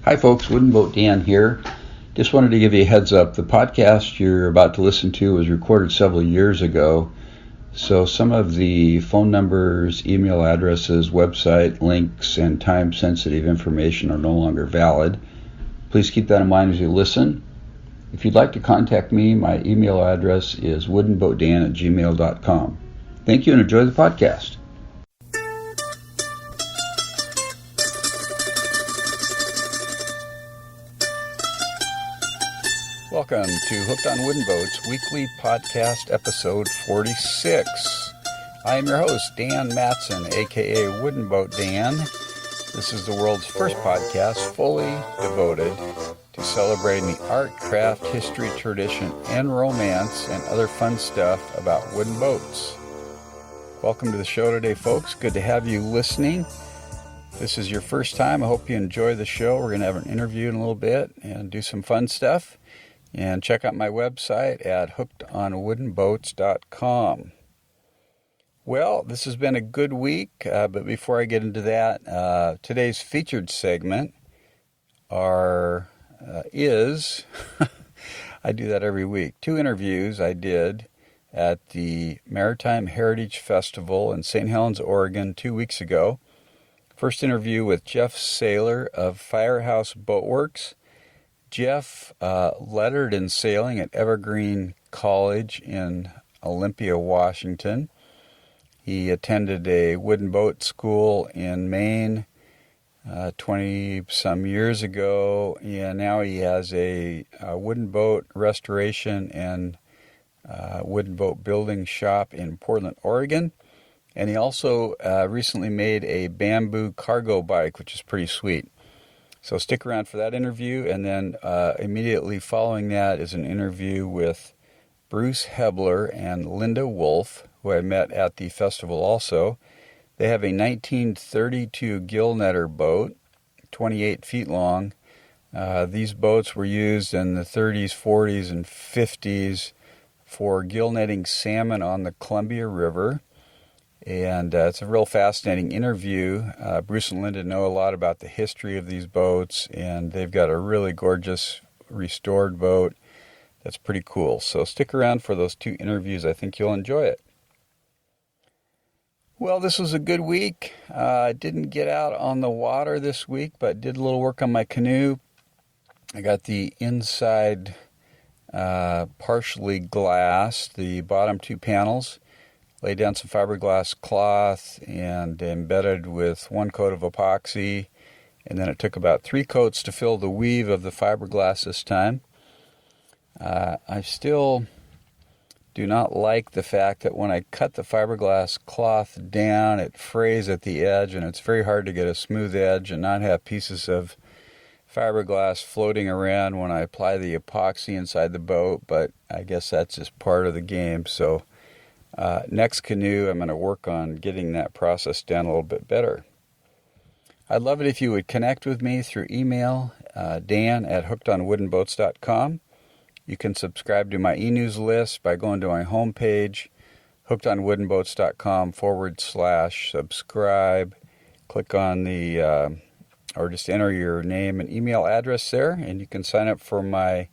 Hi folks, Wooden Boat Dan here. Just wanted to give you a heads up. The podcast you're about to listen to was recorded several years ago, so some of the phone numbers, email addresses, website links, and time-sensitive information are no longer valid. Please keep that in mind as you listen. If you'd like to contact me, my email address is woodenboatdan@gmail.com. Thank you and enjoy the podcast. Welcome to Hooked on Wooden Boats Weekly Podcast Episode 46. I am your host, Dan Matson, aka Wooden Boat Dan. This is the world's first podcast fully devoted to celebrating the art, craft, history, tradition, and romance, and other fun stuff about wooden boats. Welcome to the show today, folks. Good to have you listening. If this is your first time, I hope you enjoy the show. We're going to have an interview in a little bit and do some fun stuff. And check out my website at hookedonwoodenboats.com. Well, this has been a good week, but before I get into that, today's featured segment is, I do that every week, 2 interviews I did at the Maritime Heritage Festival in St. Helens, Oregon 2 weeks ago. First interview with Jeff Sayler of Firehouse Boatworks. Jeff lettered in sailing at Evergreen College in Olympia, Washington. He attended a wooden boat school in Maine 20-some years ago, and now he has a wooden boat restoration and wooden boat building shop in Portland, Oregon. And he also recently made a bamboo cargo bike, which is pretty sweet. So stick around for that interview, and then immediately following that is an interview with Bruce Hebler and Linda Wolf, who I met at the festival also. They have a 1932 gill netter boat, 28 feet long. These boats were used in the 30s, 40s, and 50s for gill netting salmon on the Columbia River. And it's a real fascinating interview. Bruce and Linda know a lot about the history of these boats, and they've got a really gorgeous restored boat that's pretty cool. So stick around for those 2 interviews. I think you'll enjoy it. Well, this was a good week. I didn't get out on the water this week, but did a little work on my canoe. I got the inside partially glassed, the bottom 2 panels. Laid down some fiberglass cloth and embedded with 1 coat of epoxy. And then it took about 3 coats to fill the weave of the fiberglass this time. I still do not like the fact that when I cut the fiberglass cloth down, it frays at the edge, and it's very hard to get a smooth edge and not have pieces of fiberglass floating around when I apply the epoxy inside the boat. But I guess that's just part of the game. So next canoe, I'm going to work on getting that process down a little bit better. I'd love it if you would connect with me through email, dan@hookedonwoodenboats.com. You can subscribe to my e-news list by going to my homepage, hookedonwoodenboats.com/subscribe. Click on the, or just enter your name and email address there, and you can sign up for my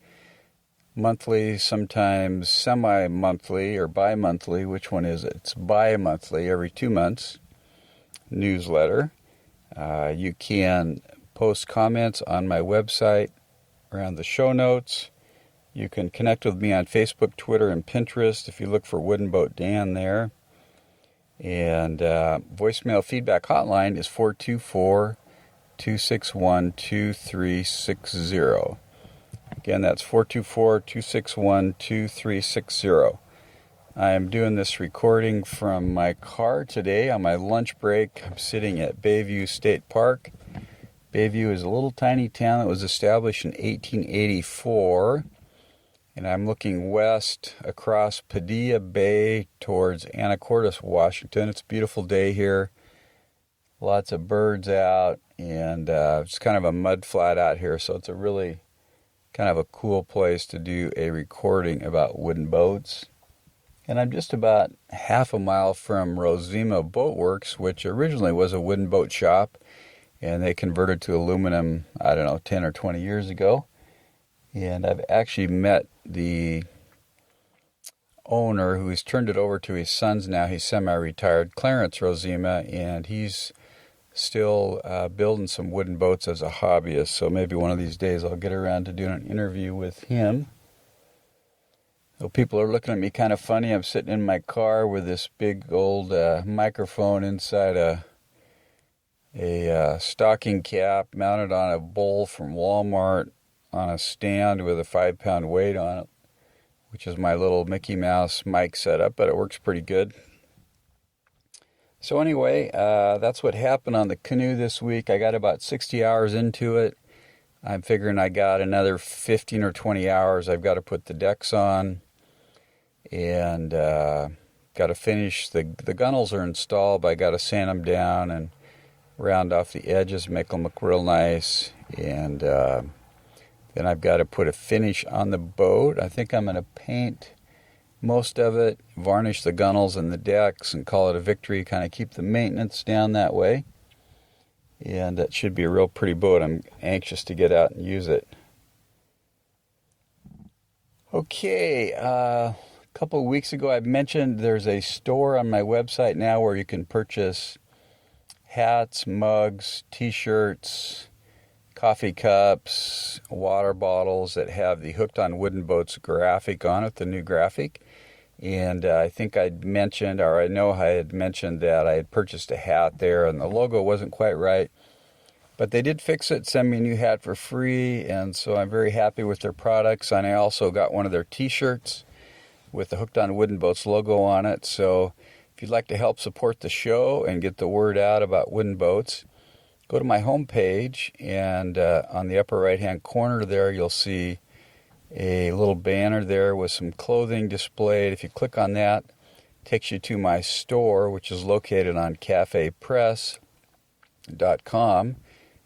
monthly, sometimes semi-monthly or bi-monthly. Which one is it? It's bi-monthly, every 2 months, newsletter. You can post comments on my website around the show notes. You can connect with me on Facebook, Twitter, and Pinterest if you look for Wooden Boat Dan there. And voicemail feedback hotline is 424-261-2360. Again, that's 424-261-2360. I am doing this recording from my car today on my lunch break. I'm sitting at Bayview State Park. Bayview is a little tiny town that was established in 1884. And I'm looking west across Padilla Bay towards Anacortes, Washington. It's a beautiful day here. Lots of birds out, and it's kind of a mud flat out here, so it's a really kind of a cool place to do a recording about wooden boats. And I'm just about half a mile from Rosima Boatworks, which originally was a wooden boat shop and they converted to aluminum, I don't know, 10 or 20 years ago. And I've actually met the owner who's turned it over to his sons now. He's semi-retired, Clarence Rosema, and he's still building some wooden boats as a hobbyist. So maybe one of these days I'll get around to doing an interview with him. So people are looking at me kind of funny. I'm sitting in my car with this big old microphone inside a stocking cap mounted on a bowl from Walmart on a stand with a 5-pound weight on it, which is my little Mickey Mouse mic setup, but it works pretty good. So anyway, that's what happened on the canoe this week. I got about 60 hours into it. I'm figuring I got another 15 or 20 hours. I've got to put the decks on and got to finish. The gunnels are installed, but I got to sand them down and round off the edges, make them look real nice. And then I've got to put a finish on the boat. I think I'm going to paint most of it, varnish the gunnels and the decks, and call it a victory, kind of keep the maintenance down that way. And that should be a real pretty boat. I'm anxious to get out and use it. Okay, a couple of weeks ago I mentioned there's a store on my website now where you can purchase hats, mugs, t-shirts, coffee cups, water bottles that have the Hooked on Wooden Boats graphic on it, the new graphic. And I think I'd mentioned, or I know I had mentioned that I had purchased a hat there and the logo wasn't quite right. But they did fix it, send me a new hat for free, and so I'm very happy with their products. And I also got one of their t-shirts with the Hooked on Wooden Boats logo on it. So if you'd like to help support the show and get the word out about wooden boats, go to my homepage, and on the upper right-hand corner there, you'll see a little banner there with some clothing displayed. If you click on that, it takes you to my store, which is located on cafepress.com.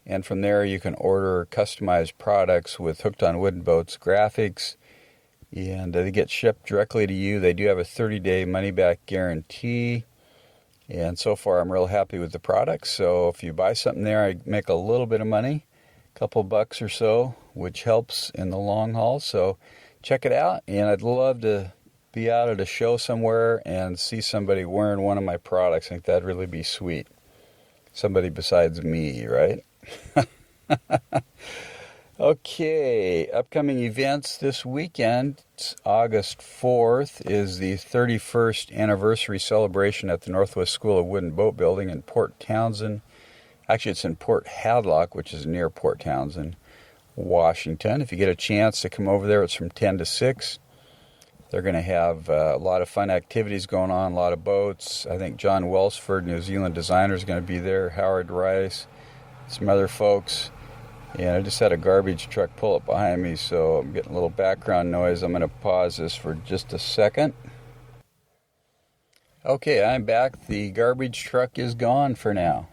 And from there, you can order customized products with Hooked on Wooden Boats graphics, and they get shipped directly to you. They do have a 30-day money-back guarantee. And so far, I'm real happy with the products. So if you buy something there, I make a little bit of money, a couple bucks or so, which helps in the long haul. So check it out. And I'd love to be out at a show somewhere and see somebody wearing one of my products. I think that'd really be sweet. Somebody besides me, right? Okay, upcoming events this weekend. August 4th is the 31st anniversary celebration at the Northwest School of Wooden Boat Building in Port Townsend. Actually, it's in Port Hadlock, which is near Port Townsend, Washington. If you get a chance to come over there, it's from 10 to 6. They're going to have a lot of fun activities going on, a lot of boats. I think John Welsford, New Zealand designer, is going to be there, Howard Rice, some other folks. And I just had a garbage truck pull up behind me, so I'm getting a little background noise. I'm going to pause this for just a second. Okay, I'm back. The garbage truck is gone for now.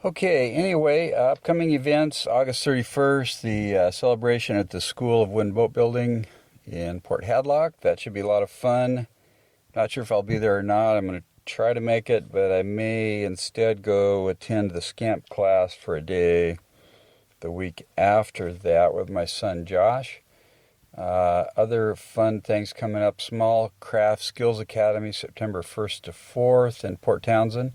Okay, anyway, upcoming events, August 31st, the celebration at the School of Wooden Boat Building in Port Hadlock. That should be a lot of fun. Not sure if I'll be there or not. I'm going to try to make it, but I may instead go attend the Scamp class for a day the week after that with my son Josh. Other fun things coming up: Small Craft Skills Academy, September 1st to 4th in Port Townsend.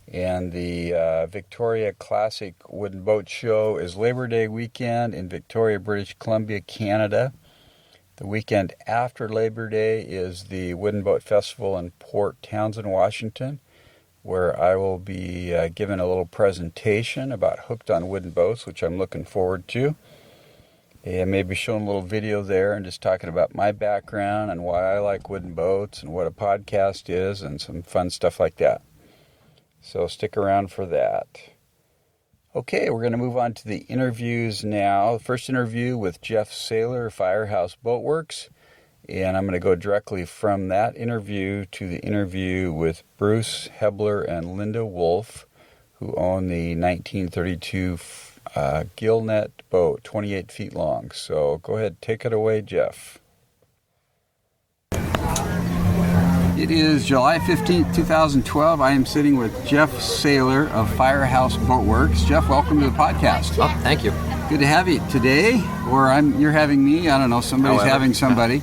And the Victoria Classic Wooden Boat Show is Labor Day weekend in Victoria, British Columbia, Canada. The weekend after Labor Day is the Wooden Boat Festival in Port Townsend, Washington, where I will be giving a little presentation about Hooked on Wooden Boats, which I'm looking forward to. And maybe showing a little video there and just talking about my background and why I like wooden boats and what a podcast is and some fun stuff like that. So stick around for that. Okay, we're going to move on to the interviews now. The first interview with Jeff Sayler, Firehouse Boatworks. And I'm going to go directly from that interview to the interview with Bruce Hebler and Linda Wolf, who own the 1932 Gillnet boat, 28 feet long. So go ahead, take it away, Jeff. It is July 15th, 2012. I am sitting with Jeff Sayler of Firehouse Boatworks. Jeff, welcome to the podcast. Oh, thank you. Good to have you today, or you're having me. I don't know, somebody's having somebody.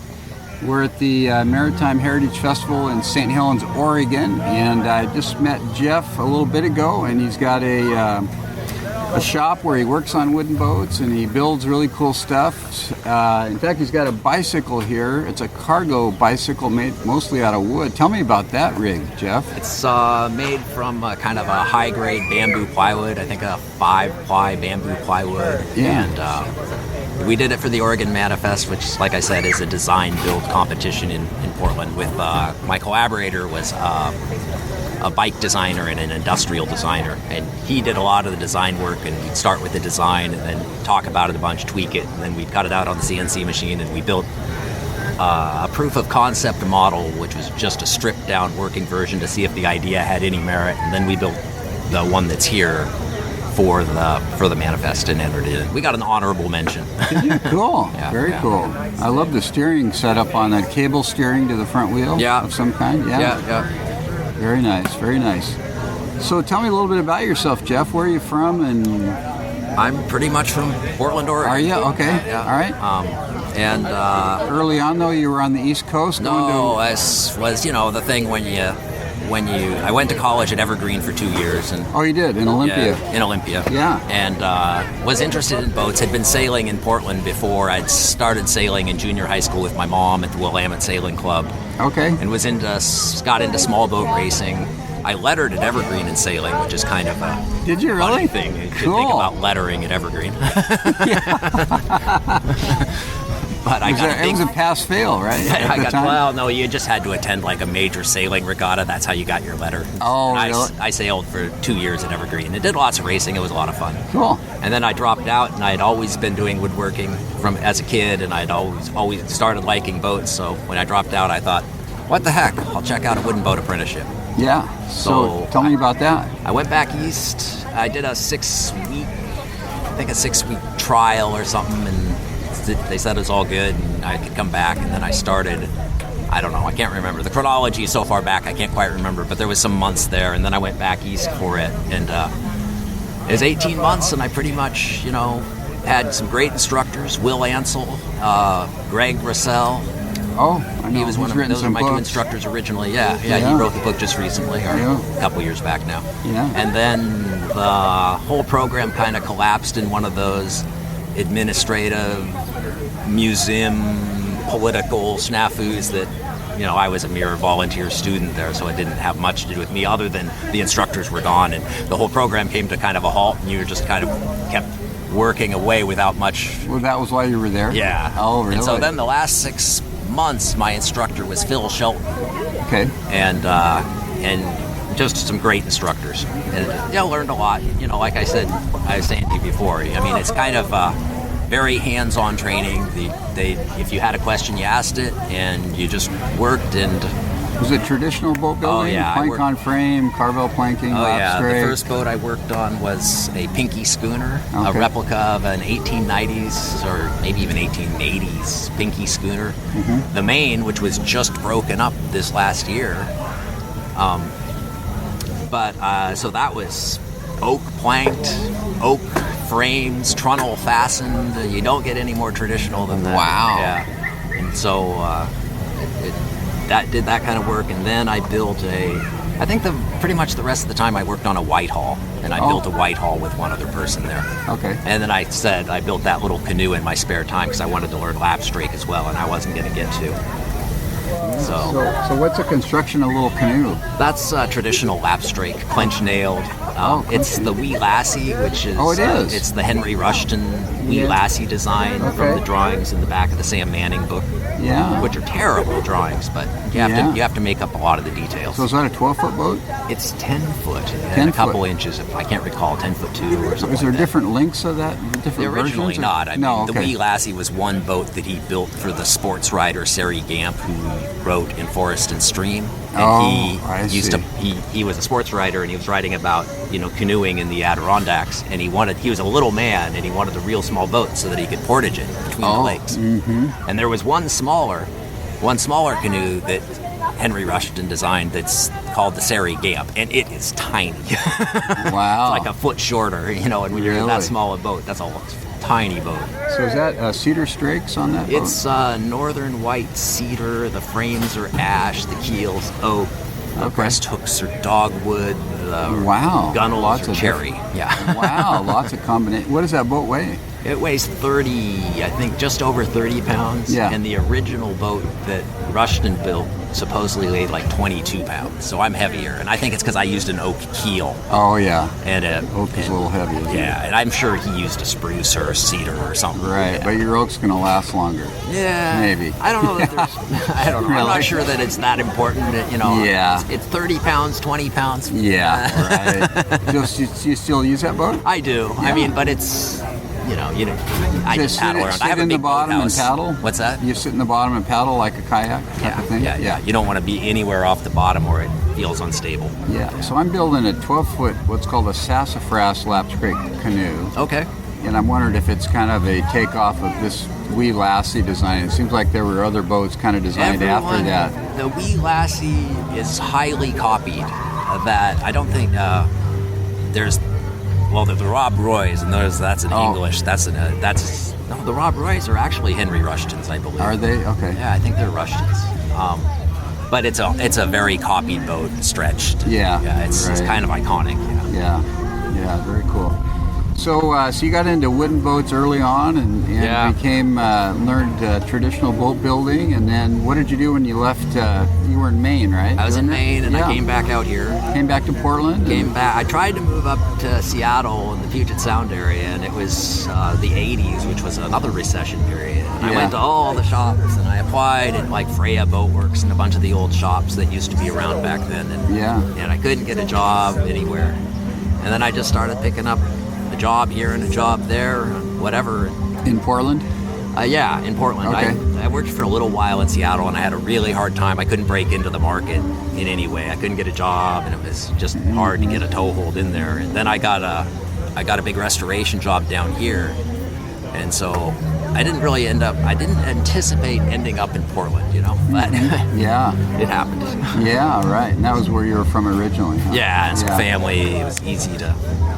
We're at the Maritime Heritage Festival in St. Helens, Oregon, and I just met Jeff a little bit ago, and he's got a shop where he works on wooden boats and he builds really cool stuff. In fact, he's got a bicycle here. It's a cargo bicycle made mostly out of wood. Tell me about that rig, Jeff. It's made from kind of a high-grade bamboo plywood, I think a 5-ply bamboo plywood. Yeah. And we did it for the Oregon Manifest, which, like I said, is a design-build competition in Portland with my collaborator was a bike designer and an industrial designer, and he did a lot of the design work, and we'd start with the design and then talk about it a bunch, tweak it, and then we'd cut it out on the CNC machine, and we built a proof of concept model, which was just a stripped down working version to see if the idea had any merit, and then we built the one that's here for the manifest and entered it in. We got an honorable mention. Cool. Yeah, Very cool. I love the steering setup on that, cable steering to the front wheel of some kind. Yeah. Very nice, very nice. So tell me a little bit about yourself, Jeff. Where are you from? And I'm pretty much from Portland, Oregon. Are you? Okay. Yeah. All right. And early on, though, you were on the East Coast? No, it was the thing when I went to college at Evergreen for 2 years. And oh, you did? In Olympia? Yeah, in Olympia. Yeah. And was interested in boats. Had been sailing in Portland before. I'd started sailing in junior high school with my mom at the Willamette Sailing Club. Okay. And got into small boat racing. I lettered at Evergreen in sailing, which is kind of a Did you really? funny thing. You could think about lettering at Evergreen. But it was a pass-fail, right? No, you just had to attend like a major sailing regatta. That's how you got your letter. Oh, and really? I sailed for 2 years at Evergreen. It did lots of racing. It was a lot of fun. Cool. And then I dropped out, and I'd always been doing woodworking as a kid, and I'd always started liking boats. So when I dropped out, I thought, what the heck? I'll check out a wooden boat apprenticeship. Yeah. So tell me about that. I went back east. I did a 6-week trial or something, and they said it was all good and I could come back, and then I started, I don't know, I can't remember. The chronology is so far back I can't quite remember, but there was some months there, and then I went back east for it, and it was 18 months, and I pretty much, had some great instructors, Will Ansell, Greg Russell. Oh, I know. He was those are my two instructors originally. Yeah, he wrote the book just recently, or a couple years back now. Yeah. And then the whole program kind of collapsed in one of those administrative, museum, political snafus that, I was a mere volunteer student there, so it didn't have much to do with me other than the instructors were gone, and the whole program came to kind of a halt, and you just kind of kept working away without much. Well, that was why you were there? Yeah. Oh, really? And so then the last 6 months, my instructor was Phil Shelton. Okay. And just some great instructors. And learned a lot. Like I said, I was saying to you before, it's kind of very hands-on training. If you had a question, you asked it, and you just worked. And was it traditional boat building? Oh, yeah. Plank on frame, carvel planking, lap strake? The first boat I worked on was a Pinky schooner, a replica of an 1890s or maybe even 1880s Pinky schooner. Mm-hmm. The Maine, which was just broken up this last year. So that was oak planked, oak frames, trunnel fastened. You don't get any more traditional than that. Wow. Yeah. And so that did that kind of work, and then I built pretty much the rest of the time I worked on a Whitehall, and I built a Whitehall with one other person there. Okay. And then I built that little canoe in my spare time because I wanted to learn lap strake as well, and I wasn't going to get to. So what's a construction of a little canoe? That's traditional lap strake, clench nailed. It's the Wee Lassie, which is... Oh, it is? It's the Henry Rushton Wee Lassie design from the drawings in the back of the Sam Manning book. Yeah. Which are terrible drawings, but you have to make up a lot a lot of the details. So is that a 12-foot boat? It's 10 foot and a couple inches, if I can't recall, 10 foot 2 or something. Is there different lengths of that? Different originally versions? Not. I mean, okay. The Wee Lassie was one boat that he built for the sports writer Sari Gamp, who wrote In Forest and Stream. And he was a sports writer, and he was writing about canoeing in the Adirondacks, and he was a little man, and he wanted a real small boat so that he could portage it between the lakes. Mm-hmm. And there was one smaller canoe that Henry Rushton designed that's called the Surrey Gamp, and it is tiny. Wow. It's like a foot shorter, and when you're in that small a boat, that's a tiny boat. So is that cedar strakes on that boat? It's northern white cedar. The frames are ash. The keel's oak. The breast hooks are dogwood. The gunnels are cherry. Yeah. Wow, lots of combination. What does that boat weigh? It weighs 30, I think just over 30 pounds. Yeah. And the original boat that Rushton built supposedly weighed like 22 pounds. So I'm heavier. And I think it's because I used an oak keel. Oh, yeah. And oak is a little heavy, isn't it? Yeah, and I'm sure he used a spruce or a cedar or something. Right, but your oak's going to last longer. Yeah. Maybe. I don't know that there's... I don't know. Really? I'm not sure that it's that important. Yeah. It's 30 pounds, 20 pounds. Yeah, right. You still use that boat? I do. Yeah. I mean, but it's... I just paddle around. I have a big bottom boathouse. and paddle. What's that? You sit in the bottom and paddle like a kayak type of thing? Yeah. You don't want to be anywhere off the bottom or it feels unstable. Yeah. So I'm building a 12-foot, what's called a sassafras lapstrake canoe. Okay. And I'm wondering if it's kind of a takeoff of this Wee Lassie design. It seems like there were other boats kind of designed after that. The Wee Lassie is highly copied. That I don't think there's... Well, the Rob Roys, and that's in English. No, the Rob Roys are actually Henry Rushton's, I believe. Are they? Okay. Yeah, I think they're Rushton's. But it's a very copied boat, stretched. Yeah. It's kind of iconic. Yeah, very cool. So you got into wooden boats early on and learned traditional boat building, and then what did you do when you left? You were in Maine, right? I was in Maine, and I came back out here. Came back to Portland? Came back. I tried to move up to Seattle in the Puget Sound area, and it was the 80s, which was another recession period. And I went to all the shops, and I applied at like Freya Boatworks and a bunch of the old shops that used to be around back then. And I couldn't get a job anywhere. And then I just started picking up a job here and a job there, whatever. In Portland? Yeah, in Portland. Okay. I worked for a little while in Seattle, and I had a really hard time. I couldn't break into the market in any way. I couldn't get a job, and it was just hard to get a toehold in there. And then I got a big restoration job down here, and so I didn't anticipate ending up in Portland, but it happened. Yeah, right. And that was where you were from originally, huh? Yeah, and some family. It was easy to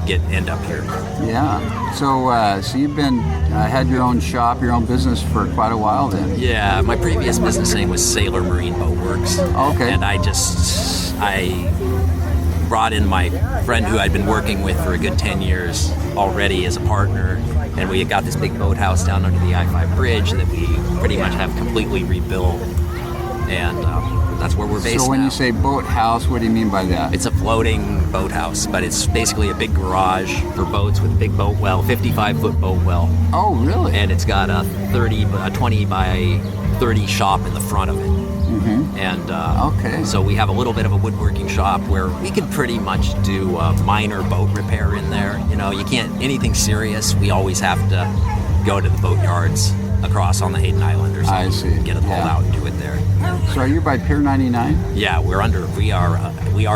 end up here. Yeah. So you've been had your own shop, your own business for quite a while then. Yeah. My previous business name was Sayler Marine Boatworks. Okay. And I brought in my friend who I'd been working with for a good 10 years already as a partner, and we had got this big boathouse down under the I-5 bridge that we pretty much have completely rebuilt, and that's where we're based now. So when you say boathouse, what do you mean by that? It's a floating boathouse, but it's basically a big garage for boats with a big boat well, 55-foot boat well. Oh, really? And it's got a 20 by 30 shop in the front of it. Mm-hmm. And so we have a little bit of a woodworking shop where we can pretty much do minor boat repair in there. You can't, anything serious, we always have to go to the boat yards across on the Hayden Island or something. I see. Get it hauled out and do it there. So are you by Pier 99? Yeah, we are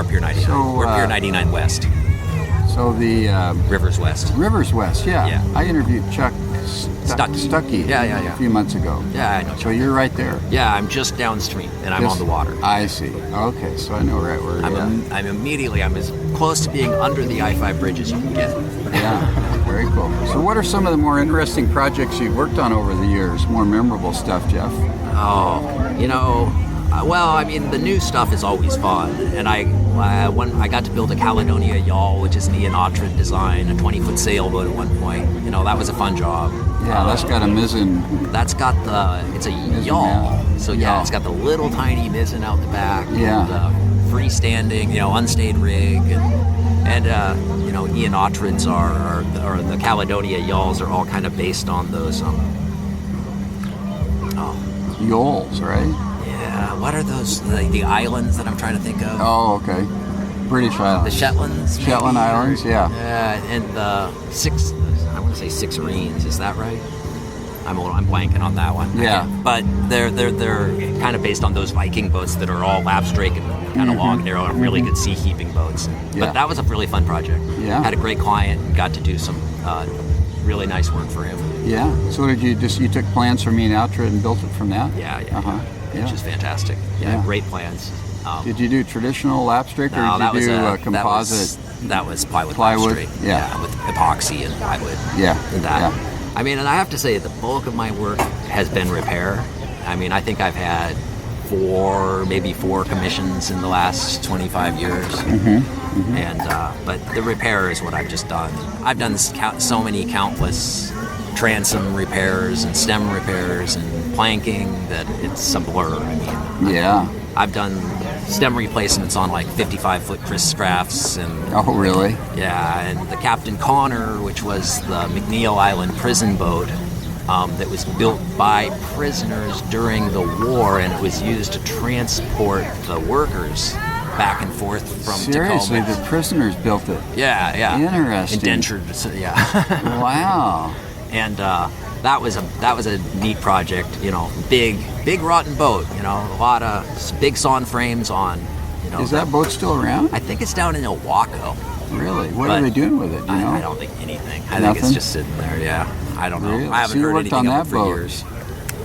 Pier 99. So, we're Pier 99 West. So the Rivers West. Rivers West, yeah. I interviewed Chuck Stuckey a few months ago. Yeah, I know. So you're right there. Yeah, I'm just downstream, and I'm on the water. I see. Okay, so I know right where I'm as close to being under the I-5 bridge as you can get. Yeah, very cool. So what are some of the more interesting projects you've worked on over the years? More memorable stuff, Jeff? The new stuff is always fun, and I got to build a Caledonia yawl, which is an Ian Ottred design, a 20-foot sailboat at one point. That was a fun job. Yeah, that's got a mizzen. It's a yawl, so it's got the little tiny mizzen out the back. Yeah. And, freestanding, unstayed rig, and Ian Ottred's or the Caledonia yawls are all kind of based on those. Yawls, right? What are those? The islands that I'm trying to think of? Oh, okay. British islands. The Shetlands. Maybe? Shetland Islands, yeah. And the I want to say Six Marines. Is that right? I'm blanking on that one. Yeah. But they're kind of based on those Viking boats that are all lapstrake and kind of long, narrow, and really good sea keeping boats. Yeah. But that was a really fun project. Yeah. Had a great client and got to do some really nice work for him. Yeah. So you took plans from Ian Ottred and built it from that? Yeah. which is fantastic. Yeah, great plans. Did you do traditional lapstrake, or did you do composite? That was plywood. Lapstrake. Yeah, with epoxy and plywood. Yeah, and that. Yeah. I mean, and I have to say, the bulk of my work has been repair. I mean, I think I've had maybe four commissions in the last 25 years. And but the repair is what I've just done. I've done so many countless transom repairs and stem repairs and planking that it's a blur. I mean, I've done stem replacements on like 55-foot Chris Crafts and really? Yeah, and the Captain Connor, which was the McNeil Island prison boat that was built by prisoners during the war, and it was used to transport the workers back and forth from Seriously, Tacoma. The prisoners built it? Yeah. Interesting. Indentured, yeah. Wow. And that was a neat project, you know, big rotten boat, you know, a lot of big sawn frames on, you know. Is that boat still around? I think it's down in Oahu. Really? What are they doing with it? Do you know? I don't think anything. I think it's just sitting there, yeah. I don't know. Really? I haven't heard anything of it for years.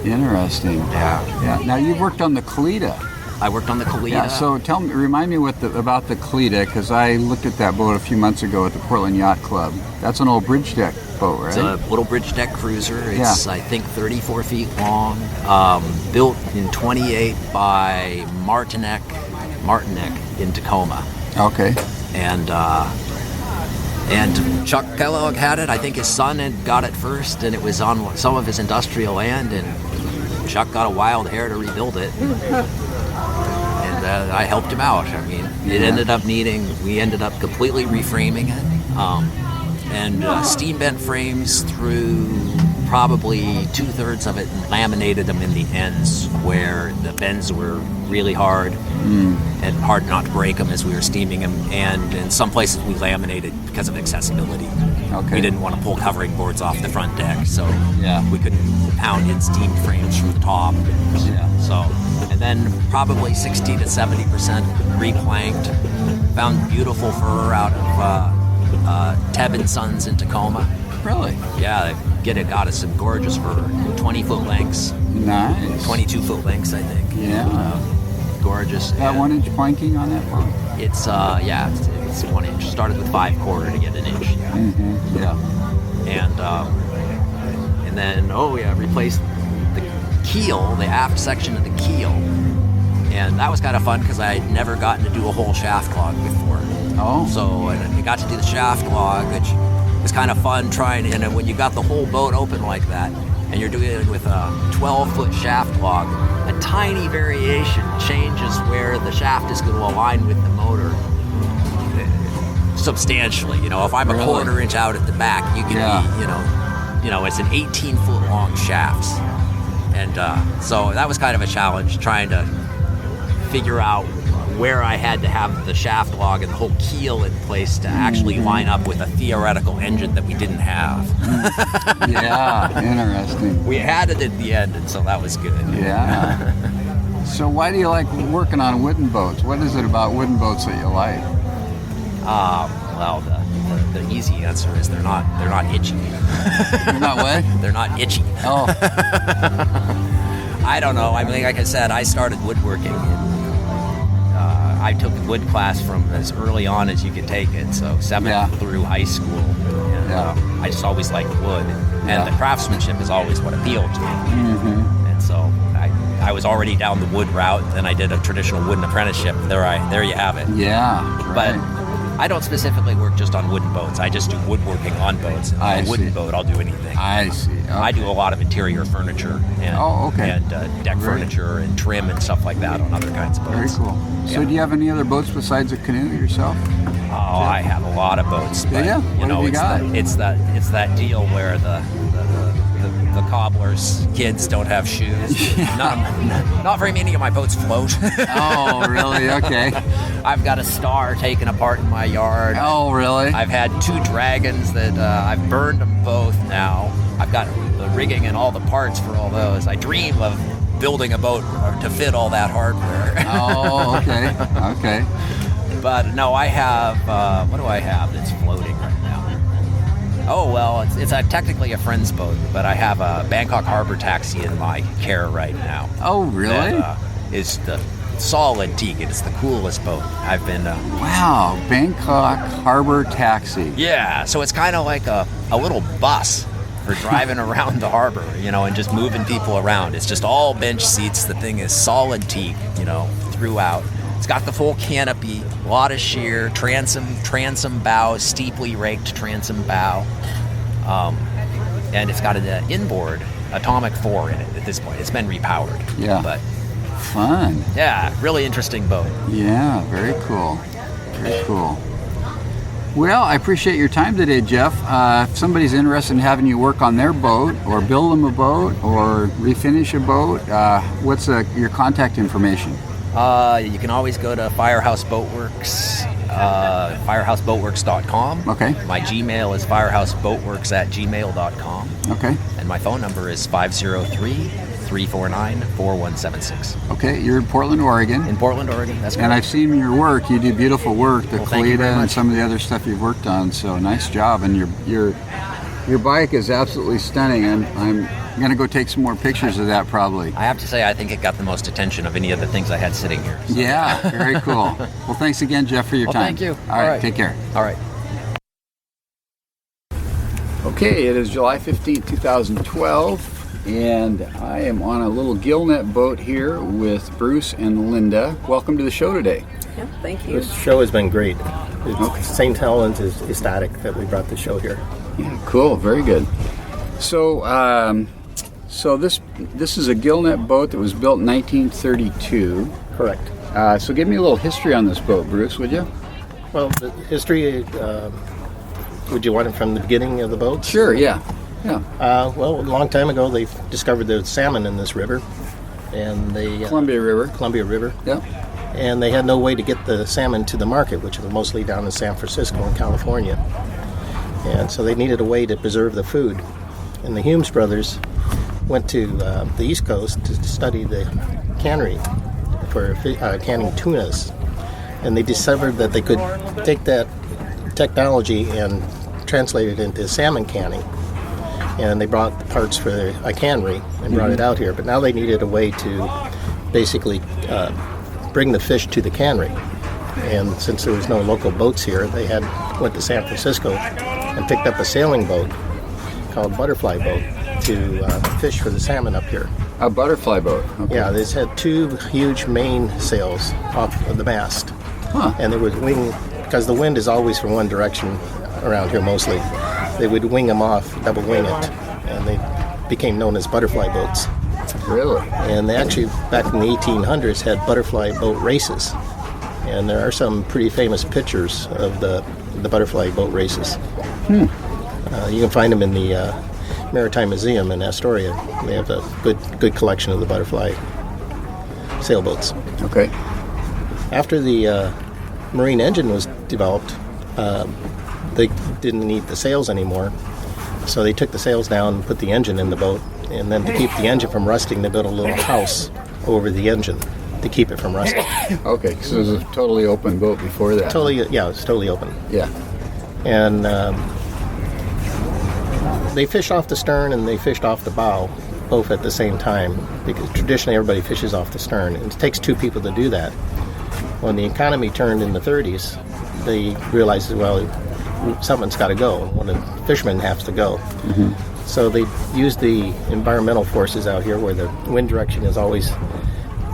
Interesting. Yeah. Now, you've worked on the Kaleta. I worked on the Kaleta. Yeah, so remind me about the Kaleta, because I looked at that boat a few months ago at the Portland Yacht Club. That's an old bridge deck boat, right? It's a little bridge deck cruiser. It's, I think, 34 feet long. Built in 28 by Martinek in Tacoma. Okay. And Chuck Kellogg had it. I think his son had got it first, and it was on some of his industrial land, and Chuck got a wild hair to rebuild it. And I helped him out. I mean, we ended up completely reframing it, and steam bent frames through probably 2/3 of it, and laminated them in the ends where the bends were really hard and hard not to break them as we were steaming them. And in some places we laminated because of accessibility. Okay. We didn't want to pull covering boards off the front deck, so we couldn't pound in steam frames from the top. So, and then probably 60 to 70% replanked. Found beautiful fur out of Tebb & Sons in Tacoma. Really? Yeah, got us some gorgeous fur, 20-foot lengths. Nice. 22-foot lengths, I think. Yeah. Gorgeous. That 1-inch planking on that boat? It's it's 1 inch. Started with 5/4 to get an inch. Yeah. And then replaced the keel, the aft section of the keel, and that was kind of fun because I had never gotten to do a whole shaft log before. Oh. So I got to do the shaft log, which was kind of fun trying. And then when you got the whole boat open like that, and you're doing it with a 12-foot shaft log, a tiny variation changes where the shaft is going to align with the motor substantially. You know, if I'm a quarter inch out at the back, you can be, it's an 18-foot long shaft. And so that was kind of a challenge, trying to figure out where I had to have the shaft log and the whole keel in place to actually line up with a theoretical engine that we didn't have. Yeah, interesting. We had it at the end, and so that was good. Yeah. So why do you like working on wooden boats? What is it about wooden boats that you like? Well, the easy answer is they're not itchy. They're not what? They're not itchy. Oh. I don't know. I mean, like I said, I started woodworking. I took wood class from as early on as you could take it, so 7th through high school. And, I just always liked wood, and the craftsmanship is always what appealed to me. And so I was already down the wood route. Then I did a traditional wooden apprenticeship. There you have it. Yeah. Right. But I don't specifically work just on wooden boats. I just do woodworking on boats. On a wooden boat, I'll do anything. I see. Okay. I do a lot of interior furniture and deck furniture and trim and stuff like that on other kinds of boats. Very cool. Yeah. So do you have any other boats besides a canoe yourself? Oh, I have a lot of boats. But, What have you got? It's that deal where the cobbler's kids don't have shoes. Not very many of my boats float. Oh, really? Okay. I've got a Star taken apart in my yard. Oh, really? I've had 2 Dragons that I've burned them both now. I've got the rigging and all the parts for all those. I dream of building a boat to fit all that hardware. Oh, okay. Okay. But no, I have, what do I have that's floating right now? Oh, well, it's technically a friend's boat, but I have a Bangkok Harbor Taxi in my care right now. Oh, really? That, is the solid teak. It's the coolest boat. I've been... Wow, Bangkok Harbor Taxi. Yeah, so it's kind of like a little bus for driving around the harbor, and just moving people around. It's just all bench seats. The thing is solid teak, throughout. It's got the full canopy, a lot of sheer, transom bow, steeply raked transom bow. And it's got an inboard Atomic 4 in it at this point. It's been repowered. Yeah. But fun. Yeah, really interesting boat. Yeah, very cool. Very cool. Well, I appreciate your time today, Jeff. If somebody's interested in having you work on their boat or build them a boat or refinish a boat, what's your contact information? You can always go to Firehouse Boatworks, firehouseboatworks.com. Okay. My Gmail is firehouseboatworks@gmail.com. Okay. And my phone number is 503-349-4176. Okay, you're in Portland, Oregon. In Portland, Oregon, that's correct. And I've seen your work. You do beautiful work, the Kaleta and much. some of the other stuff you've worked on. So nice job. And your bike is absolutely stunning. I'm going to go take some more pictures of that probably. I have to say, I think it got the most attention of any of the things I had sitting here. So. Yeah, very cool. Well, thanks again, Jeff, for your time. Thank you. All right, take care. All right. Okay, it is July 15th, 2012, and I am on a little gillnet boat here with Bruce and Linda. Welcome to the show today. Yeah, thank you. This show has been great. St. Helens is ecstatic that we brought the show here. Yeah, cool. Very good. So, this is a gillnet boat that was built in 1932. Correct. So give me a little history on this boat, Bruce, would you? Well, the history, would you want it from the beginning of the boat? Sure, yeah. Well, a long time ago they discovered the salmon in this river. And they Columbia River. Yeah. And they had no way to get the salmon to the market, which was mostly down in San Francisco and California. And so they needed a way to preserve the food. And the Humes brothers went to the East Coast to study the cannery for canning tunas. And they discovered that they could take that technology and translate it into salmon canning. And they brought the parts for a cannery and brought it out here. But now they needed a way to basically bring the fish to the cannery. And since there was no local boats here, they went to San Francisco and picked up a sailing boat called Butterfly Boat to fish for the salmon up here. A butterfly boat. Okay. Yeah, they had two huge main sails off of the mast. Huh. And they would wing, because the wind is always from one direction around here mostly, they would wing them off, double wing it, and they became known as butterfly boats. Really? And they actually, back in the 1800s, had butterfly boat races. And there are some pretty famous pictures of the butterfly boat races. You can find them in the Maritime Museum in Astoria. They have a good collection of the butterfly sailboats. Okay. After the marine engine was developed, they didn't need the sails anymore. So they took the sails down and put the engine in the boat. And then to keep the engine from rusting, they built a little house over the engine to keep it from rusting. Okay, so it was a totally open boat before that. Yeah, it was totally open. Yeah. And they fished off the stern and they fished off the bow, both at the same time, because traditionally everybody fishes off the stern. And it takes two people to do that. When the economy turned in the 30s, they realized, well, someone's got to go. One of the fishermen has to go. Mm-hmm. So they used the environmental forces out here where the wind direction is always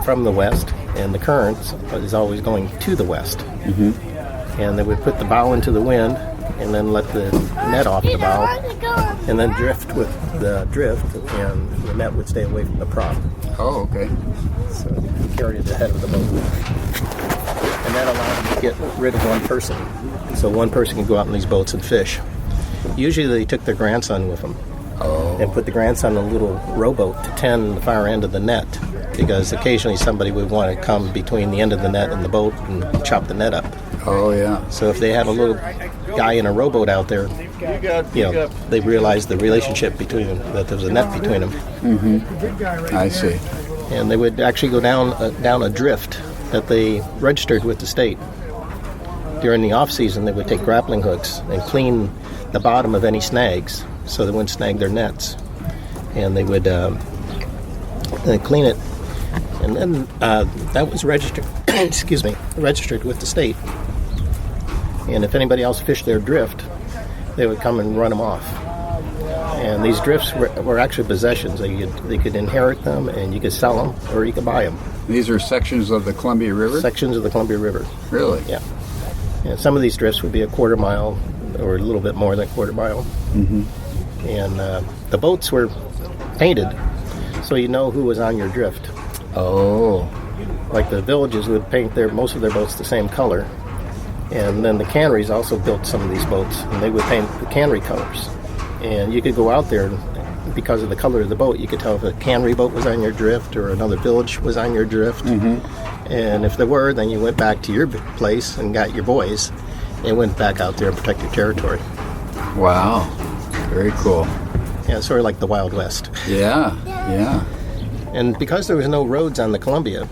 from the west and the current is always going to the west. Mm-hmm. And they would put the bow into the wind and then let the net off the bow and then drift with the drift, and the net would stay away from the prop. Oh, okay. So you carried it ahead of the boat. And that allowed them to get rid of one person. So one person can go out in these boats and fish. Usually they took their grandson with them. Oh. And put the grandson in a little rowboat to tend the far end of the net, because occasionally somebody would want to come between the end of the net and the boat and chop the net up. Oh, yeah. So if they had a little guy in a rowboat out there, they realized the relationship between them, that there was a net between them. Mm-hmm. I see. And they would actually go down a drift that they registered with the state. During the off season, they would take grappling hooks and clean the bottom of any snags so they wouldn't snag their nets. And they would clean it. And then that was registered, registered with the state. And if anybody else fished their drift, they would come and run them off. And these drifts were actually possessions. They could inherit them, and you could sell them, or you could buy them. These are sections of the Columbia River? Sections of the Columbia River. Really? Yeah. And some of these drifts would be a quarter mile, or a little bit more than a quarter mile. Mm-hmm. And the boats were painted, so you know who was on your drift. Oh. Like the villages would paint most of their boats the same color. And then the canneries also built some of these boats, and they would paint the cannery colors. And you could go out there, and because of the color of the boat, you could tell if a cannery boat was on your drift or another village was on your drift. Mm-hmm. And if they were, then you went back to your place and got your boys and went back out there and protect your territory. Wow. Very cool. Yeah, sort of like the Wild West. Yeah. And because there was no roads on the Columbia,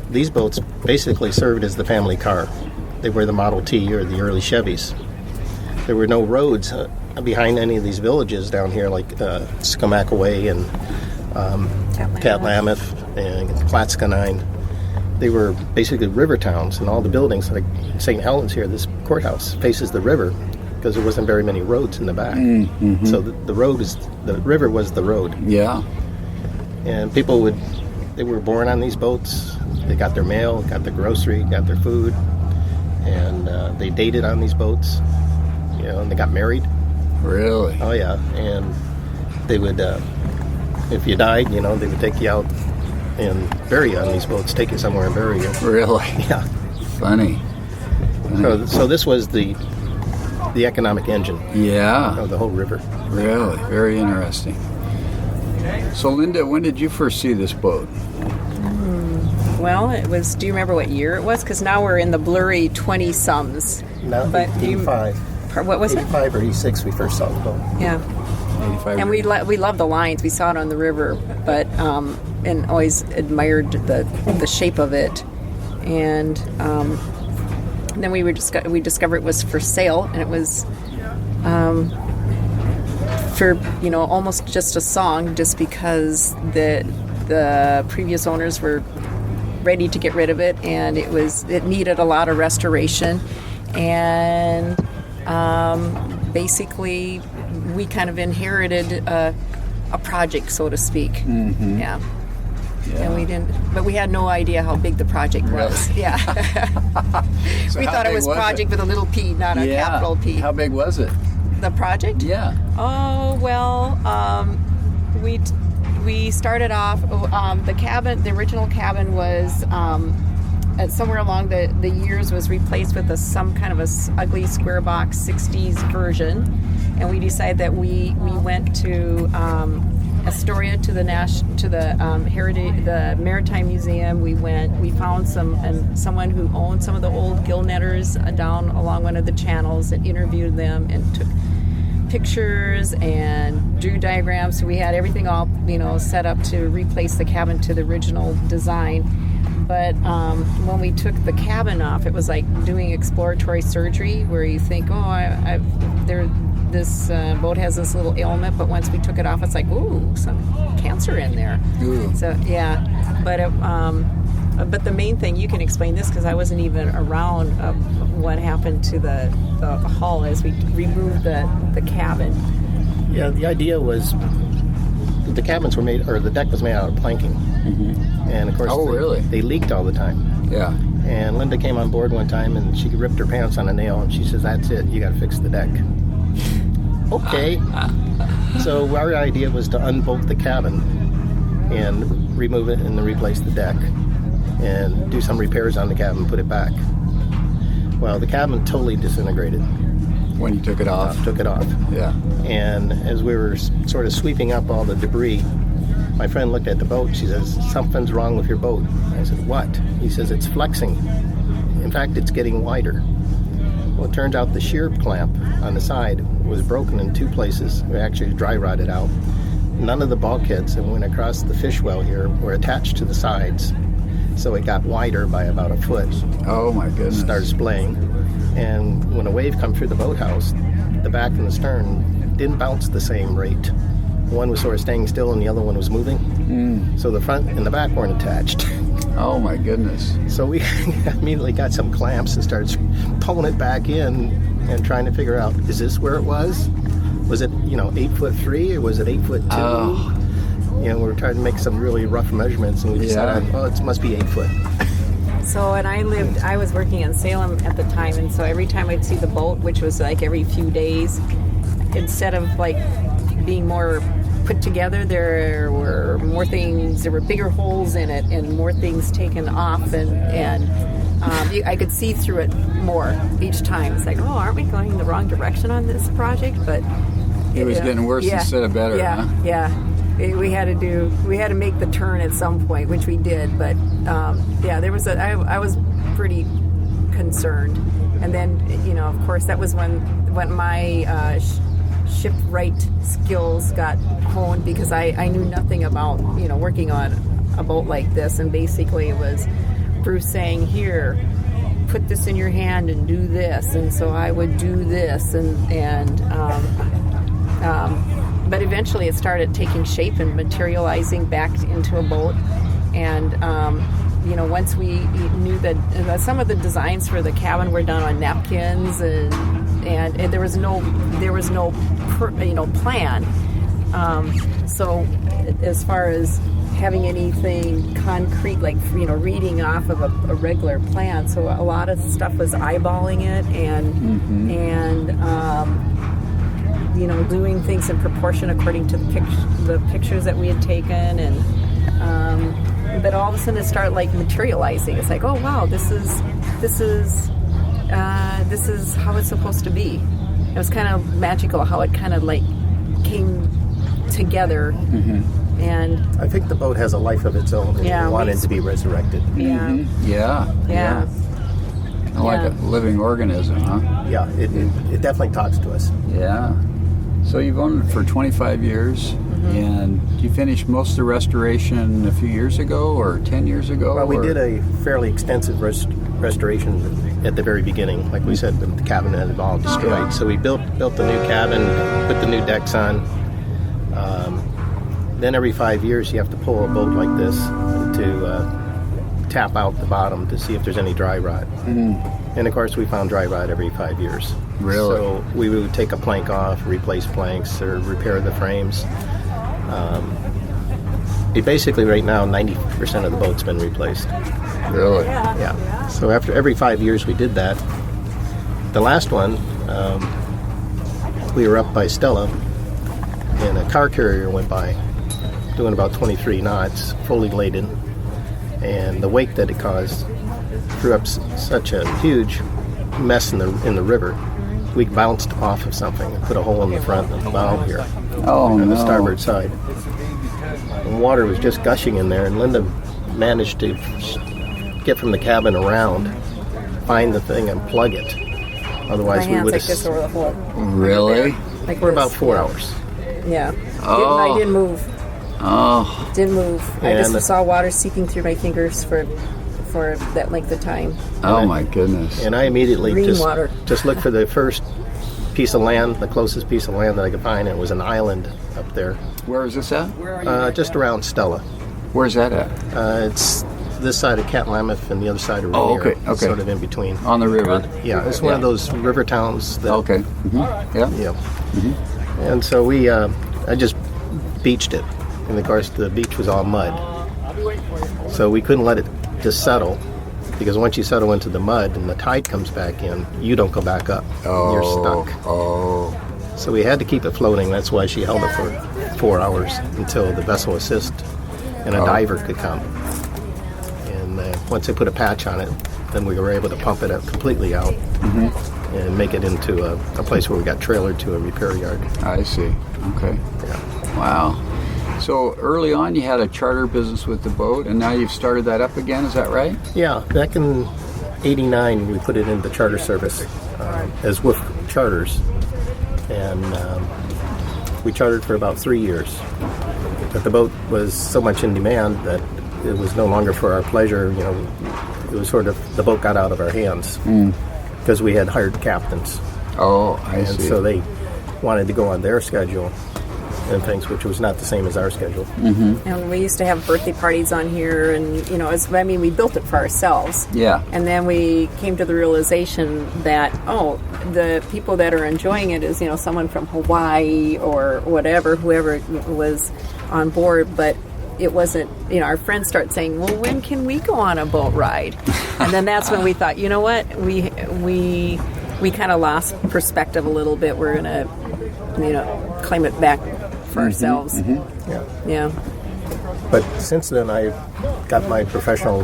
these boats basically served as the family car. They were the Model T or the early Chevys. There were no roads behind any of these villages down here, like Skamacaway and Catlamouth and Clatskanie. They were basically river towns, and all the buildings, like St. Helens here, this courthouse faces the river because there wasn't very many roads in the back. Mm-hmm. So the river was the road. Yeah. And they were born on these boats. They got their mail, got their grocery, got their food, and they dated on these boats. And they got married. Really? Oh yeah, and they would, if you died, they would take you out and bury you on these boats, take you somewhere and bury you. Really? Yeah. Funny. So this was the economic engine. Yeah. Of the whole river. Really? Very interesting. So Linda, when did you first see this boat? Well, it was, do you remember what year it was? Because now we're in the blurry 20-sums. No, but 85. What was 85 or 86 we first saw the boat. Yeah. 85. And we love the lines. We saw it on the river, but and always admired the shape of it. And then we discovered it was for sale, and it was for almost just a song, just because the previous owners were ready to get rid of it, and it needed a lot of restoration, and basically we kind of inherited a project, so to speak. Mm-hmm. Yeah. And we had no idea how big the project was. Really? Yeah. So we thought it was project with a little P, not a capital P. How big was it? The project? Yeah. Oh, well, we started off, the original cabin was somewhere along the years was replaced with some kind of a ugly square box 60s version, and we decided that we went to Astoria to the Maritime Museum. We found someone who owned some of the old gill netters down along one of the channels, and interviewed them and took pictures and drew diagrams. So we had everything all set up to replace the cabin to the original design. But when we took the cabin off, it was like doing exploratory surgery, where you think, this boat has this little ailment, but once we took it off, it's like, ooh, some cancer in there. Ooh. So yeah, but the main thing, you can explain this because I wasn't even around what happened to the hull as we removed the cabin. Yeah, the idea was the cabins were made, or the deck was made out of planking. Mm-hmm. And of course, really? They leaked all the time. Yeah. And Linda came on board one time, and she ripped her pants on a nail, and she says, "That's it, you got to fix the deck." Okay. So our idea was to unbolt the cabin and remove it and then replace the deck and do some repairs on the cabin, put it back. Well, the cabin totally disintegrated. When you took it off? Took it off. Yeah. And as we were sort of sweeping up all the debris, my friend looked at the boat. She says, "Something's wrong with your boat." I said, "What?" He says, "It's flexing. In fact, it's getting wider." Well, it turns out the shear clamp on the side was broken in two places. We actually dry rotted out. None of the bulkheads that went across the fish well here were attached to the sides, so it got wider by about a foot. Oh my goodness. Started splaying. And when a wave come through the boathouse, the back and the stern didn't bounce the same rate. One was sort of staying still and the other one was moving. So the front and the back weren't attached. Oh my goodness. So we immediately got some clamps and started pulling it back in and trying to figure out, is this where it was? Was it, 8'3" or was it 8'2"? Oh. We were trying to make some really rough measurements, and we decided, it must be 8 foot. So, and I was working in Salem at the time, and so every time I'd see the boat, which was like every few days, instead of like being more put together, there were more things, there were bigger holes in it and more things taken off, and I could see through it more each time. It's like, aren't we going in the wrong direction on this project? But it was getting worse instead of better, huh? Yeah. We had to make the turn at some point, which we did. But I was pretty concerned. And then, of course, that was when my shipwright skills got honed, because I knew nothing about working on a boat like this. And basically, it was Bruce saying, "Here, put this in your hand and do this." And so I would do this, but eventually it started taking shape and materializing back into a boat. And, once we knew that some of the designs for the cabin were done on napkins and there was no plan. So as far as having anything concrete, like, reading off of a regular plan. So a lot of stuff was eyeballing it and doing things in proportion according to the pictures that we had taken, but all of a sudden it started like materializing. It's like, oh wow, this is how it's supposed to be. It was kind of magical how it kind of like came together. And I think the boat has a life of its own, and we want it to be resurrected. Yeah. Yeah. Like a living organism, huh? Yeah, it definitely talks to us. Yeah. So you've owned it for 25 years, and you finished most of the restoration a few years ago or 10 years ago? Well, we did a fairly extensive restoration at the very beginning. Like we said, the cabin had all destroyed. So we built the new cabin, put the new decks on. Then every 5 years you have to pull a boat like this to tap out the bottom to see if there's any dry rot. And of course we found dry rot every 5 years. Really? So we would take a plank off, replace planks, or repair the frames. Basically right now 90% of the boat's been replaced. Really? Yeah. So after every 5 years we did that. The last one, we were up by Stella, and a car carrier went by doing about 23 knots, fully laden, and the wake that it caused threw up such a huge mess in the river. We bounced off of something and put a hole in the front of the bow here on the starboard side. And water was just gushing in there, and Linda managed to get from the cabin around, find the thing, and plug it. Otherwise, we would have. Like this over the hole. Really? Like for about 4 hours. Yeah. Oh. I didn't move. Oh. Didn't move. I just saw water seeping through my fingers for that length of time. Oh my goodness. And I immediately water. just looked for the first piece of land, the closest piece of land that I could find, and it was an island up there. Where is this at? Just around Stella. Where's that at? It's this side of Catlamouth and the other side of Rainier. Oh, okay. Sort of in between. On the river. Yeah, it's one of those river towns. That, Okay. Mm-hmm. Yeah. And so I just beached it. And of course the beach was all mud. So we couldn't let it just settle, because once you settle into the mud and the tide comes back in, you don't go back up. You're stuck. Oh. So we had to keep it floating. That's why she held it for 4 hours until the vessel assist and a diver could come. And once they put a patch on it, then we were able to pump it up completely out and make it into a place where we got trailered to a repair yard. I see. Okay. Yeah. Wow. So early on you had a charter business with the boat, and now you've started that up again, is that right? Yeah, back in '89 we put it into charter service as Wolf Charters, and we chartered for about 3 years. But the boat was so much in demand that it was no longer for our pleasure. It was sort of, the boat got out of our hands because we had hired captains. Oh, I see. And so wanted to go on their schedule and things, which was not the same as our schedule. And we used to have birthday parties on here, and we built it for ourselves. Yeah. And then we came to the realization that the people that are enjoying it is someone from Hawaii or whatever, whoever was on board, but it wasn't. Our friends start saying, "Well, when can we go on a boat ride?" And then that's when we thought, you know what, we kind of lost perspective a little bit. We're gonna claim it back for ourselves. Yeah. But since then, I got my professional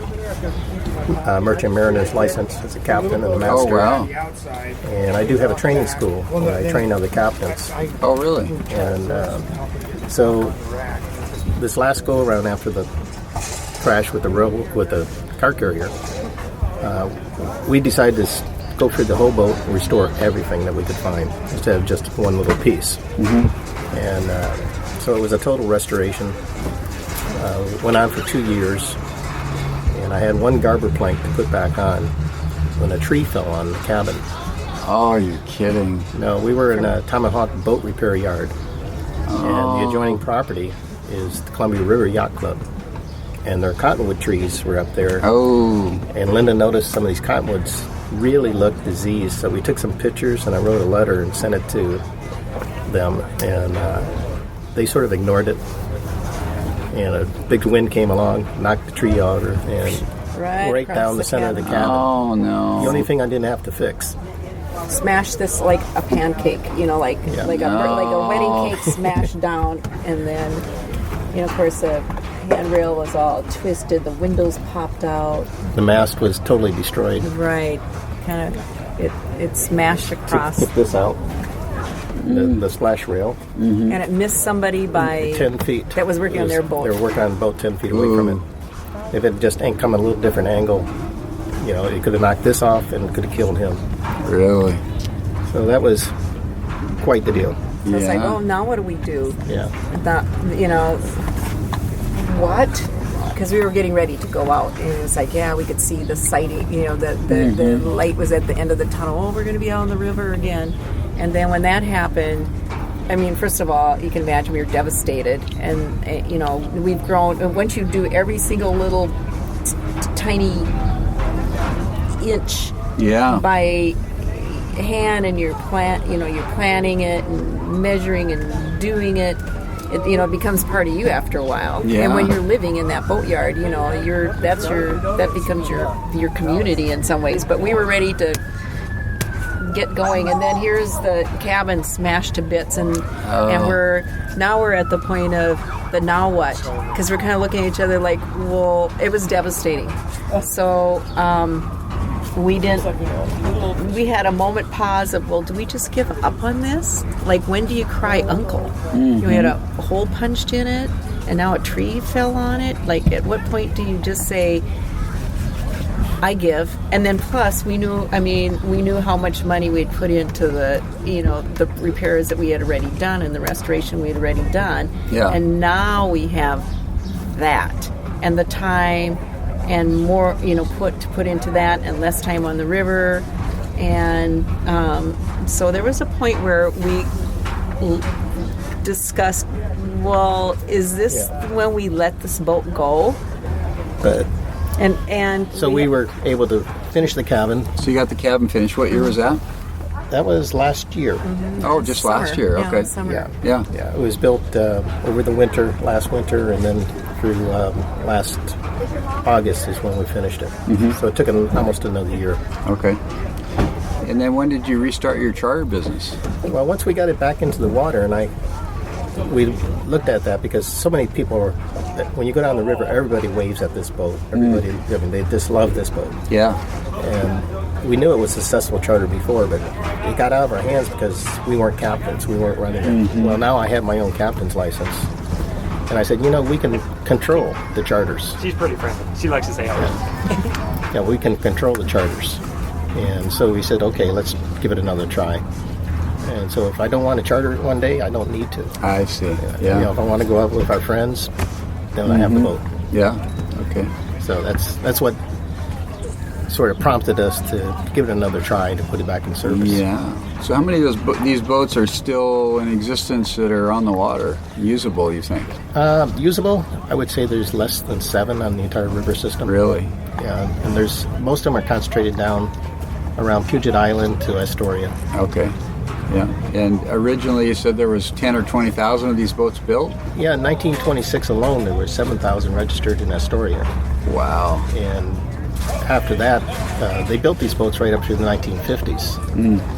merchant mariner's license as a captain and a master. Oh, wow. And I do have a training school where I train other captains. Oh, really? And so this last go around after the crash with the car carrier, we decided to go for the whole boat and restore everything that we could find instead of just one little piece. And so it was a total restoration. Went on for 2 years, and I had one garber plank to put back on when a tree fell on the cabin. Oh, you're kidding. No, we were in a Tomahawk boat repair yard, and the adjoining property is the Columbia River Yacht Club, and their cottonwood trees were up there. Oh. And Linda noticed some of these cottonwoods really looked diseased, so we took some pictures and I wrote a letter and sent it to them, and they sort of ignored it. And a big wind came along, knocked the tree over, and right down the center of the cabin. Oh, no. The only thing I didn't have to fix. Smash this like a pancake, like a wedding cake smashed down, and then of course the handrail was all twisted, the windows popped out. The mast was totally destroyed. Right, kind of it smashed across. Took this out. The splash rail. And it missed somebody by 10 feet. That was working on their boat. They were working on the boat 10 feet away from it. If it just ain't come a little different angle, it could have knocked this off and it could have killed him. Really? So that was quite the deal. So it's like, now what do we do? Yeah. What? Because we were getting ready to go out, and it's like, we could see the sighting. The light was at the end of the tunnel. Oh, we're going to be out on the river again. And then when that happened, first of all, you can imagine we were devastated. And, we've grown. Once you do every single little tiny inch by hand, and you're planning it and measuring and doing it, it becomes part of you after a while. Yeah. And when you're living in that boatyard, that becomes your community in some ways. But we were ready to get going, and then here's the cabin smashed to bits, and we're at the point of the now what, because we're kind of looking at each other like, well, it was devastating. So we had a moment pause of, well, do we just give up on this? Like, when do you cry uncle? We had a hole punched in it, and now a tree fell on it. Like, at what point do you just say, I give? And then plus we knew how much money we'd put into the repairs that we had already done and the restoration we had already done. Yeah. And now we have that and the time and more, put into that, and less time on the river. And so there was a point where we discussed, well, is this when we let this boat go? But And so we were able to finish the cabin. So you got the cabin finished. What year was that? That was last year. Oh, just summer. last year. Okay. Summer. Yeah. It was built over the last winter, and then through last August is when we finished it. So it took almost another year. Okay. And then when did you restart your charter business? Well, once we got it back into the water, and we looked at that because so many people when you go down the river, everybody waves at this boat. Everybody, they just love this boat. Yeah. And we knew it was a successful charter before, but it got out of our hands because we weren't captains. We weren't running it. Well, now I have my own captain's license. And I said, we can control the charters. She's pretty friendly. She likes to say hello. Yeah, we can control the charters. And so we said, okay, let's give it another try. And so if I don't want to charter it one day, I don't need to. I see. If I want to go out with our friends, then I have the boat. Yeah. Okay. So that's what sort of prompted us to give it another try to put it back in service. Yeah. So how many of these boats are still in existence that are on the water, usable, you think? Usable, I would say there's less than 7 on the entire river system. Really? Yeah, and most of them are concentrated down around Puget Island to Astoria. Okay. Yeah. And originally you said there was 10 or 20,000 of these boats built? Yeah, in 1926 alone, there were 7,000 registered in Astoria. Wow. And after that, they built these boats right up through the 1950s.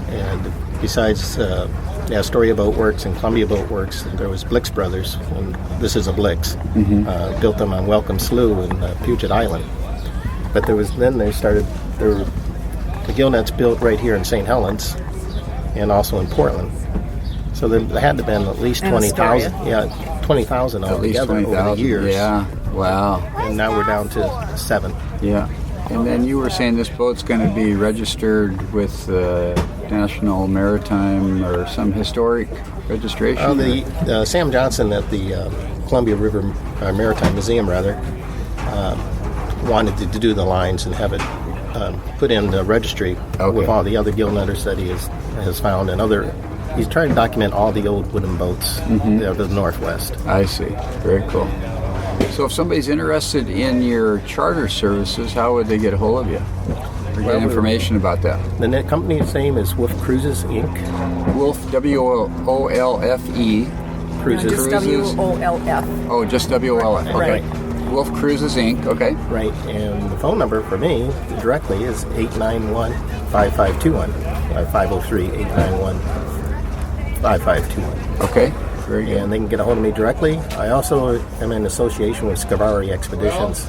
And besides the Astoria Boatworks and Columbia Boatworks, there was Blix Brothers, and this is a Blix, built them on Welcome Slough in Puget Island. But there were the gill nets built right here in St. Helens and also in Portland. So there had to have been at least 20,000. Yeah, 20,000 altogether over the years. Yeah, wow. And now we're down to 7. Yeah. And then you were saying this boat's going to be registered with the National Maritime or some historic registration? The Sam Johnson at the Columbia River Maritime Museum, wanted to do the lines and have it put in the registry with all the other gill netters that he has found and he's trying to document all the old wooden boats of the Northwest. I see. Very cool. So if somebody's interested in your charter services, how would they get a hold of you? Or get information about that? The net company's name is Wolf Cruises, Inc. Wolf, W-O-L-F-E. Cruises. Just W-O-L-F. Oh, just W-O-L-F. Okay. Right. Wolf Cruises, Inc. Okay. Right, and the phone number for me directly is 891-5521, or 503-891-5521. Okay, very good. And they can get a hold of me directly. I also am in association with Scavari Expeditions.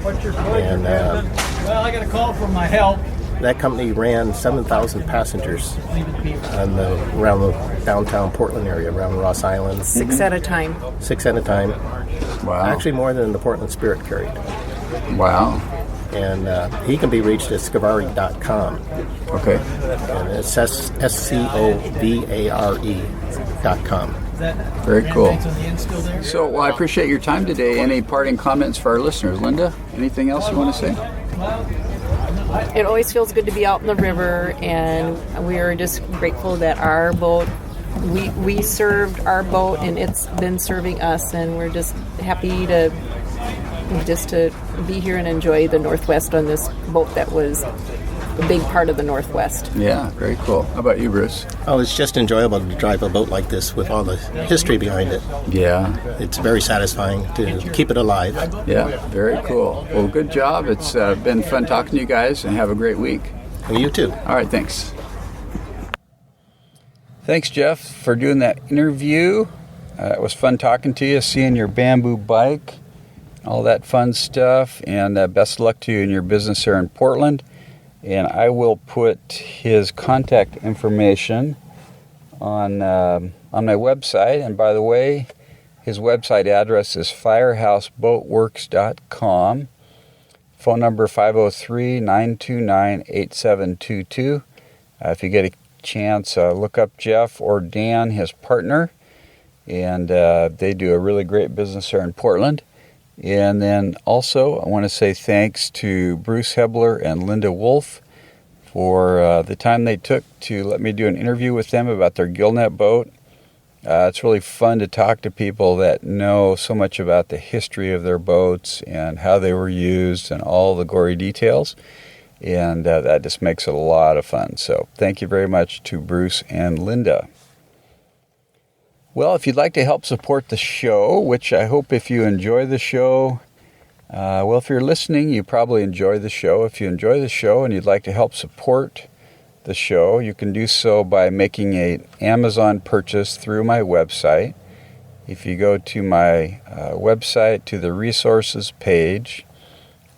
What's your pleasure, And well, I got a call from my help. that company ran 7,000 passengers around the downtown Portland area, around Ross Island. 6 at a time. 6 at a time. Wow. Actually, more than the Portland Spirit carried. Wow. And he can be reached at scavari.com. Okay. And it's SCOVARE.com. Very cool. So, well, I appreciate your time today. Any parting comments for our listeners? Linda, anything else you want to say? It always feels good to be out in the river, and we are just grateful that our boat, we served our boat, and it's been serving us, and we're just happy to be here and enjoy the Northwest on this boat that was a big part of the Northwest. Yeah, very cool. How about you, Bruce? Oh, it's just enjoyable to drive a boat like this with all the history behind it. Yeah. It's very satisfying to keep it alive. Yeah, very cool. Well, good job. It's been fun talking to you guys, and have a great week. And you too. All right, thanks. Thanks, Jeff, for doing that interview. It was fun talking to you, seeing your bamboo bike, all that fun stuff, and best of luck to you in your business here in Portland. And I will put his contact information on my website. And by the way, his website address is firehouseBoatworks.com. Phone number 503-929-8722. If you get a chance, look up Jeff or Dan, his partner. And they do a really great business here in Portland. And then also, I want to say thanks to Bruce Hebler and Linda Wolf for the time they took to let me do an interview with them about their gillnet boat. It's really fun to talk to people that know so much about the history of their boats and how they were used and all the gory details. And that just makes it a lot of fun. So thank you very much to Bruce and Linda. Well, if you'd like to help support the show, which I hope if you enjoy the show, if you're listening, you probably enjoy the show. If you enjoy the show and you'd like to help support the show, you can do so by making an Amazon purchase through my website. If you go to my website, to the resources page,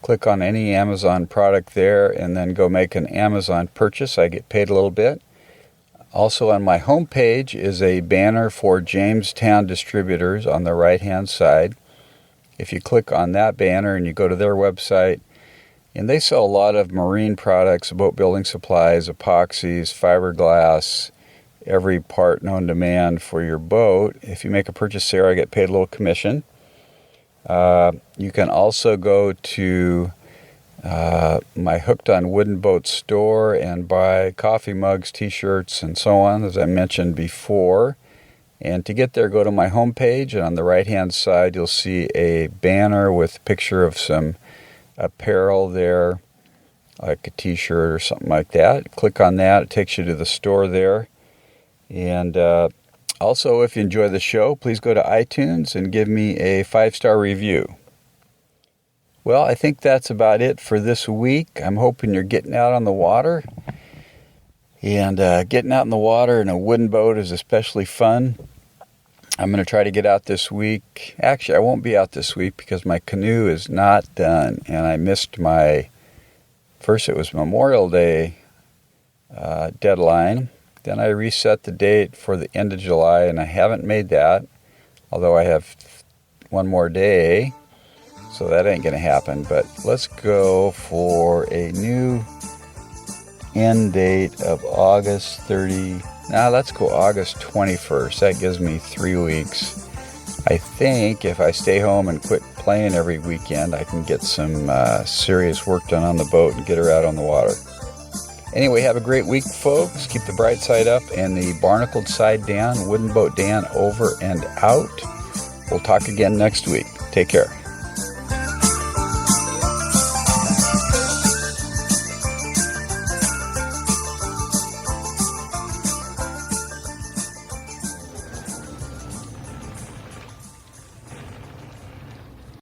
click on any Amazon product there, and then go make an Amazon purchase. I get paid a little bit. Also on my homepage is a banner for Jamestown Distributors on the right-hand side. If you click on that banner and you go to their website, and they sell a lot of marine products, boat building supplies, epoxies, fiberglass, every part known to man for your boat. If you make a purchase there, I get paid a little commission. You can also go to my Hooked on Wooden Boat store and buy coffee mugs, t-shirts, and so on, as I mentioned before. And to get there, go to my homepage, and on the right-hand side, you'll see a banner with a picture of some apparel there, like a t-shirt or something like that. Click on that. It takes you to the store there. And also, if you enjoy the show, please go to iTunes and give me a 5-star review. Well, I think that's about it for this week. I'm hoping you're getting out on the water. And getting out in the water in a wooden boat is especially fun. I'm going to try to get out this week. Actually, I won't be out this week because my canoe is not done. And I missed first it was Memorial Day deadline. Then I reset the date for the end of July, and I haven't made that. Although I have one more day, so that ain't going to happen. But let's go for a new end date of August 30. Now let's go August 21st. That gives me 3 weeks. I think if I stay home and quit playing every weekend, I can get some serious work done on the boat and get her out on the water. Anyway, have a great week, folks. Keep the bright side up and the barnacled side down. Wooden Boat Dan over and out. We'll talk again next week. Take care.